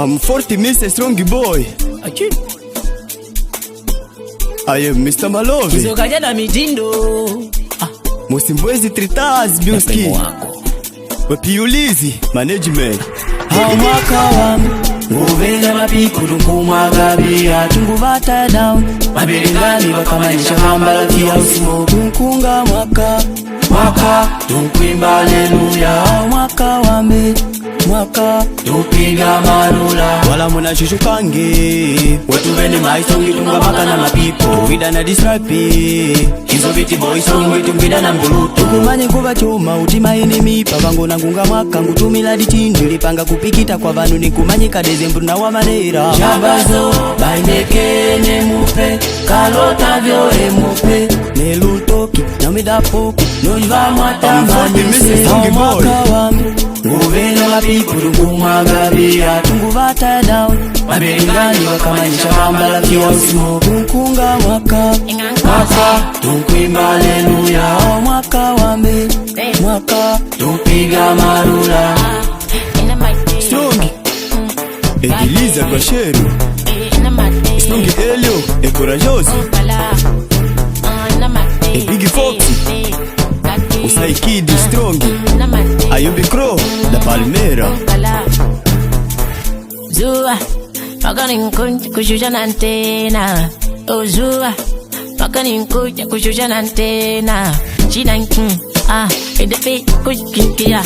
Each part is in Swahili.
I'm 40 Mr. Strong Boy. I am Mr. Malove. Kizokaja na mitindo. Musimbwezi Tritaz Biuski. Wapiulizi Management. Mwaka wangu nguvele mapikulu kumwagabia tunguvata down mabilingani wakamanyisha hambala kia usimo kunkunga mwaka tunkwimba haleluya mwaka wambe mwaka tupiga marula wala muna shushukange wetu vene maisongi tunga maka na mapipo tuwida na disrapi hizo viti boys songi tungwida na mburuto tukumanye kuba choma utima inimipa vango na ngunga mwaka ngutumila ditindi lipanga kupikita kwa vanu nikumanye kadeze mbuna wa manera jambazo baindeke ne mupe kalota vyo emupe nelutoki na midapoku nojva mwatambanise mwaka wambe nguvele mapikulu kumwagabia tunguvata down mabilingani wakamanyisha hambala kia usimo kunkunga mwaka tunkwimba haleluya mwaka wambe mwaka tupiga marula Strong Ediliza Basheru Strong Elio Courageous Big Fox Usai Kid Strong Ayubi Crow da Palmera Zua Magani nkunja kushusha na antena Oh Zua Magani nkunja kushusha na antena Chida Edepe kushkinkia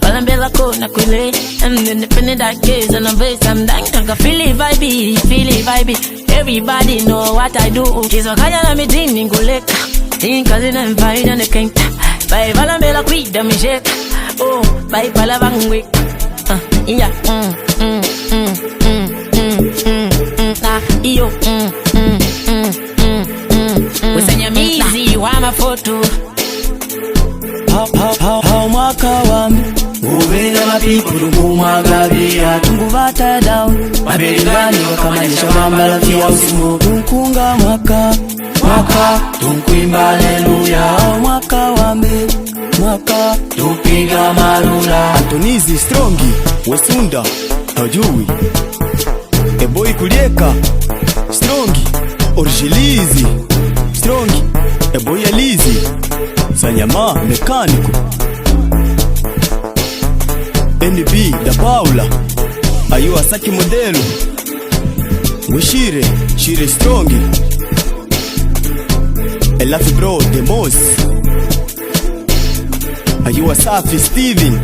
Walambela kona kule I'm independent I guess and I'm based I'm dank I feel it vibe Everybody know what I do Kizo kaya na midini nguleka Tinkazi na mfaida nekenta Bai walambela kwida misheka Oh bai pala vangweka Yeah Iyo Usanya mizi wa mafoto mwaka wambe nguvele mapikulu kumwagabia tunguvata down mabilingani wakamanyisha hambala kia usimo kunkunga mwaka tunkwimba haleluya mwaka wambe mwaka tupiga marula Antonizi Strongi Wesunda Hajui Boy Kulieka Strongi Orjilizi Strongi Boy Elizi Sanyama Mekaniko NB da Paula Ayua Saki Modelo Wishire Shire Strongi Elafi Bro Demos Ayua Safi Steven